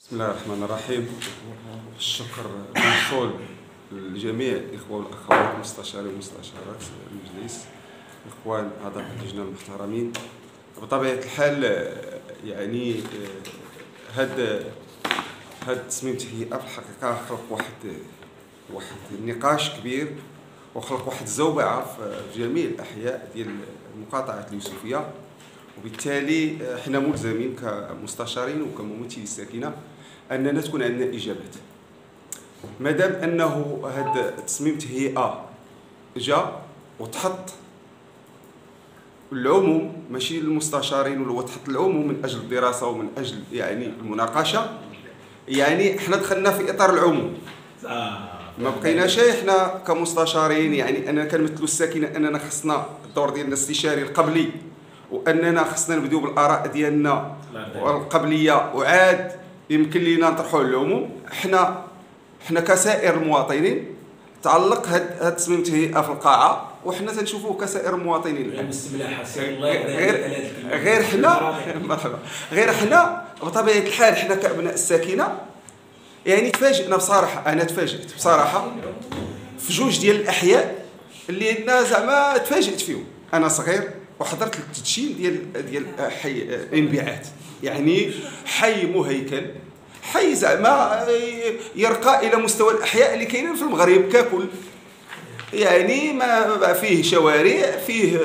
بسم الله الرحمن الرحيم. الشكر موصول لجميع الإخوة والأخوات مستشاري ومستشارات المجلس، الإخوان أعضاء اللجنة المحترمين. بطبيعة الحال يعني هاد التصميم التهيئة في الحقيقة خلق واحد النقاش كبير، وخلق واحد الزوبعة في جميع الأحياء ديال المقاطعة اليوسفية، وبالتالي حنا ملزمين كمستشارين وكممثلي الساكنة أننا تكون عندنا إجابات. مادام أنه هذا التصميم التهيئة جاء وتحط العموم ماشي للمستشارين، ولا تحط العموم من أجل الدراسة ومن أجل يعني المناقشة، يعني حنا دخلنا في إطار العموم، ما بقيناش حنا كمستشارين يعني أننا كنمثلوا الساكنة أننا خصنا الدور ديالنا الاستشاري القبلي، وأننا خصنا نبداو بالآراء ديالنا القبلية وعاد يمكن لينا نطرحوا العموم. حنا كسائر المواطنين تعلق هاد التصميم التهيئة في القاعة، وحنا تنشوفوه كسائر المواطنين غير حنا بطبيعة الحال حنا كأبناء الساكنة يعني تفاجئنا بصراحة. أنا تفاجئت بصراحة في جوج ديال الأحياء اللي أنا زعما تفاجئت فيهم. أنا صغير وحضرت التدشين ديال حي الانبعاث، يعني حي مهيكل، حي زعما يرقى الى مستوى الاحياء اللي كاينين في المغرب ككل، يعني ما فيه شوارع، فيه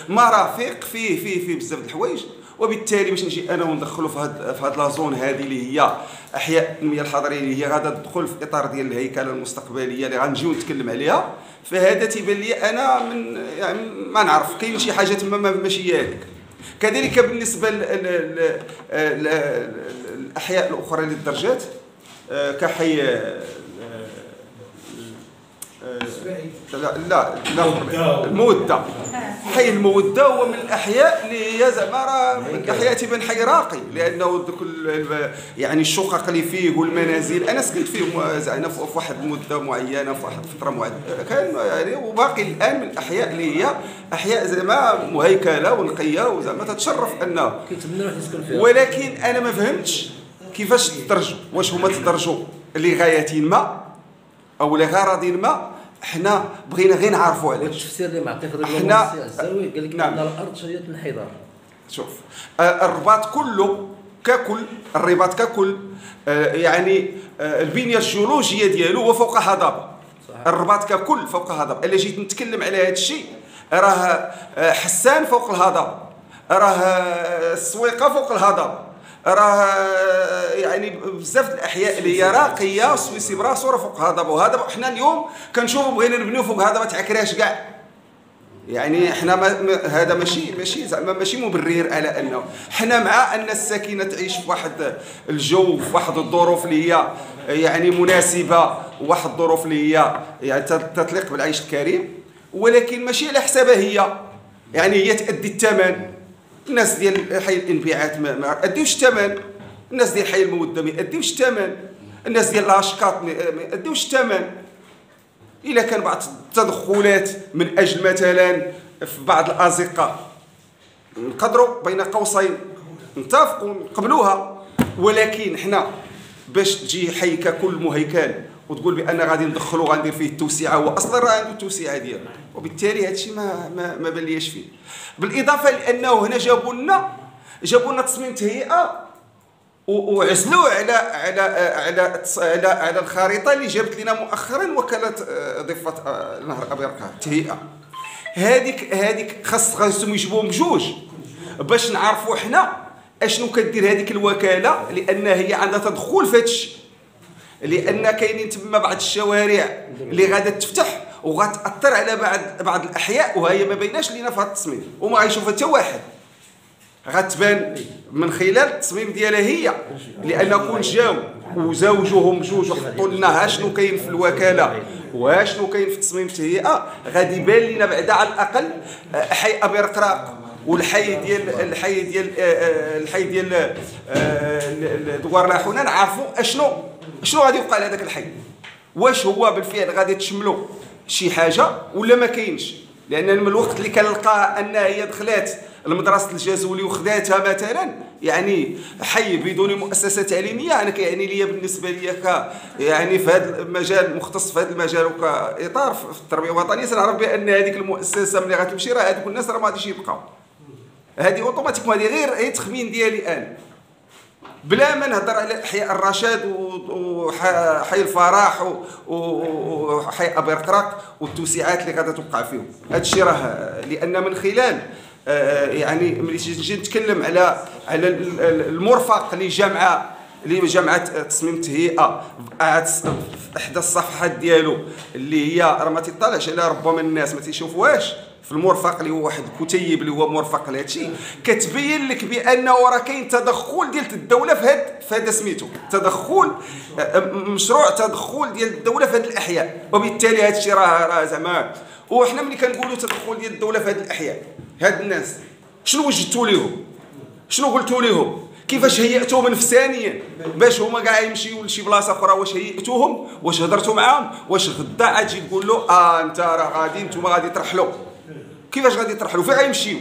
مرافق، فيه بزاف د الحوايج. وبالتالي باش نجي انا وندخلوا في هاد لا زون هذه اللي هي احياء التنميه الحضريه اللي هي غادا تدخل في اطار ديال الهيكله المستقبليه اللي غنجيو نتكلم عليها، فهذا تيبان لي انا من يعني ما نعرف كاين شي حاجه تما ماشي هي هذيك. كذلك بالنسبه للاحياء الاخرى للدرجات كحي لا المودة. حي المودة هو من الأحياء اللي هي زعما من الأحياء تيبان حي راقي، لأنه يعني الشقق اللي فيه والمنازل أنا سكنت فيه زعما في واحد المدة معينة، في واحد الفترة معينة كان يعني، وباقي الآن من الأحياء اللي هي أحياء زعما مهيكلة ونقية وزعما تتشرف أنها. ولكن أنا ما فهمتش كيفاش تدرجوا، واش هما تدرجوا لغاية ما أو لغرض ما. حنا بغينا غير نعرفوا علاش. التفسير اللي معطيه فضيله المهندس الزاوي قال لك ان الارض شريه الانحدار. شوف الرباط كله ككل، الرباط ككل يعني البنيه الجيولوجيه ديالو هو فوق هضبه. الرباط ككل فوق هضبه. الا جيت نتكلم على هذا الشيء راه حسان فوق الهضبه، راه السويقه فوق الهضبه، راه يعني بزاف الاحياء اللي هي راقيه، سويسي براسو راه فوق هضبه. وهذا حنا اليوم كنشوفوا بغينا نبنيو فوق هضبه تاع كراش كاع، يعني حنا هذا ماشي زعما ماشي مبرر على انه حنا مع ان الساكنه تعيش في واحد الجو، في واحد الظروف اللي هي يعني مناسبه، وواحد الظروف اللي هي يعني تتليق بالعيش الكريم، ولكن ماشي على حسابها هي، يعني هي تأدي الثمن. الناس ديال حي الانبعاث ما اديوش الثمن، الناس ديال حي المودة ما اديوش الثمن، الناس ديال الاشقاط ما اديوش الثمن. الا كان بعض التدخلات من اجل مثلا في بعض الازقه نقدروا بين قوسين نتفقوا نقبلوها، ولكن حنا باش تجي حي ككل مهيكل وتقول بان غادي ندخلوا غندير فيه التوسعه، هو اصلا راه عنده التوسعه ديالو، وبالتالي هذا الشيء ما بلياش فيه. بالاضافه لانه هنا جابوا لنا تصميم تهيئه وعزلوه على الخريطه اللي جابت لنا مؤخرا وكاله ضفه نهر ابيض التهيئه. هذيك خاصهم يجيبوهم بجوج باش نعرفوا حنا اشنو كدير هذيك الوكاله، لان هي عندها تدخل في هذا الشيء، لان كاينين تما بعض الشوارع اللي غادا تفتح وغتاثر على بعض الاحياء، وهي ما بيناش لينا في هذا التصميم وما غيشوفها حتى واحد. غتبان من خلال التصميم ديالها هي، لان كون جاو وزوجوهم بجوج وحطوا لنا شنو كاين في الوكاله وشنو كاين في تصميم التهيئه، غادي يبان لنا بعدا على الاقل حي ابي رقراق والحي ديال دوار لاحونا، نعرفوا شنو غادي يوقع لهذاك الحي، واش هو بالفعل غادي تشملوا شي حاجه ولا ما كاينش. لان من الوقت اللي كنلقى ان هي دخلات المدرسه الجازولي وخداتها مثلا يعني حي بدون مؤسسه تعليميه. انا كيعني ليا بالنسبه لي يعني في هذا المجال، مختص في هذا المجال وكاطار في التربيه الوطنيه، تنعرف بان هذيك المؤسسه ملي غتمشي راه هذوك الناس راه ما غاديش يبقاو. هذه اوتوماتيكمون، هذه غير تخمين ديالي انا، بلا ما نهضر على احياء الرشاد وحي الفرح وحي ابرقراق والتوسعات اللي غادا توقع فيهم. هذا الشيء راه لان من خلال يعني ملي تجي نتكلم على المرفق لجامعه تصميم التهيئه في احدى الصفحات ديالو اللي هي راه ما تطلعش عليها ربما الناس ما تيشوفوهاش، في المرفق اللي هو واحد الكتيب اللي هو مرفق لهذا الشيء، كتبين لك بانه راه كاين تدخل ديال الدوله في هذا سميتو تدخل، مشروع تدخل ديال الدوله في هذه الاحياء. وبالتالي هذا الشيء راه زعما، وحنا ملي كنقولوا تدخل ديال الدوله في هذه الاحياء، هاد الناس شنو وجدتوا لهم؟ شنو قلتوا لهم؟ كيفاش هيئتوهم نفسانيا باش هما كاع يمشيو لشي بلاصه اخرى؟ واش هيئتوهم؟ واش هضرتوا معاهم؟ واش غدا عاد تجي تقول له انت راه غادي نتوما غادي ترحلوا؟ كيفاش غادي ترحلوا؟ فين غيمشيو؟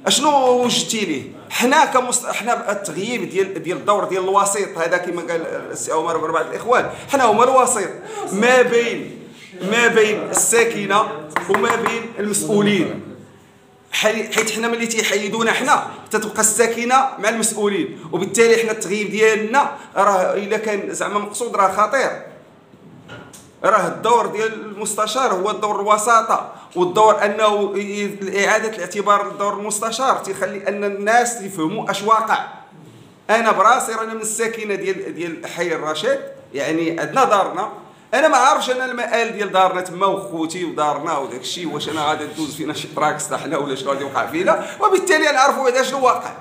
اشنو وجدتي ليه؟ حنا التغييب ديال الدور ديال الوسيط هذا كما قال السي عمر وبعض الاخوان، حنا هما الوسيط ما بين الساكنه وما بين المسؤولين، حيت حنا ملي تيحيدونا حنا تتبقى الساكنه مع المسؤولين، وبالتالي حنا التغييب ديالنا راه الا كان زعما مقصود راه خطير. راه الدور ديال المستشار هو الدور الوساطه، والدور انه اعاده الاعتبار للدور المستشار تيخلي ان الناس يفهموا اش واقع. انا براسي رانا من الساكنه ديال حي الرشاد، يعني عندنا دارنا، انا ما عارفش انا المآل ديال دارنا تما وخوتي ودارنا وداك الشيء، واش انا غادي ندوز فينا شي تراكس حنا ولا شنو غادي يوقع فينا، وبالتالي نعرفوا هذا شنو واقع.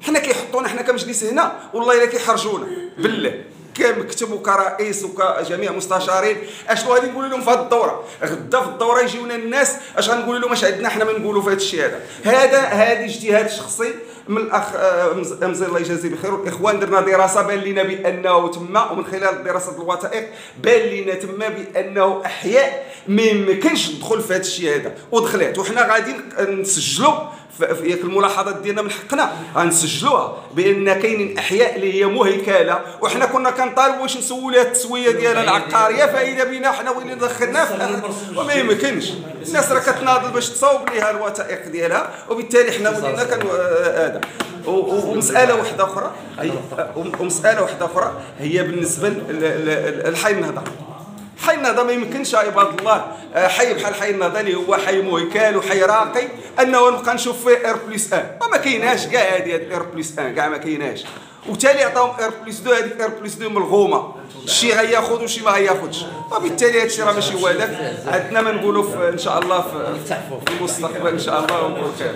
حنا كيحطونا حنا كمجلس هنا والله الا كيحرجونا بالله كمكتب وكرئيس وكجميع مستشارين. اشنو غادي نقول لهم في هذه الدوره؟ غدا في الدوره يجيونا الناس اش غنقول لهم؟ اش عندنا حنا ما نقولوا في هذا الشيء هذا اجتهاد شخصي من الاخ مزير الله يجازيه بخير والاخوان. درنا دراسه بان لنا بانه تما، ومن خلال دراسه الوثائق بان لنا تما بانه احياء ما يمكنش تدخل في هذا الشيء هذا، ودخلت. وحنا غادي نسجلوا في الملاحظات ديالنا من حقنا غنسجلوها بان كاينين احياء اللي هي مهيكله، وحنا كنا كنطالبوا واش نسولوا التسويه ديالها العقاريه، فاذا بينا حنا وين دخلنا وما يمكنش. الناس راه كتناضل باش تصاوب ليها الوثائق ديالها، وبالتالي حنا ولينا هذا. ومساله واحده اخرى هي بالنسبه لحي النهضه. حي النهضه ما يمكنش عباد الله حي بحال حي النهضه اللي هو حي مهيكل وحي راقي انه نبقى نشوف فيه اير+1، وما كايناش كاع هذه اير+1 كاع ما كايناش. وبالتالي عطاهم اير+2، هذيك اير+2 ملغومه، شي غياخذ وشي ما غياخذش، وبالتالي هذا الشيء راه ماشي هو هذاك. عندنا ما نقولوا ان شاء الله في المستقبل ان شاء الله ونقول خير.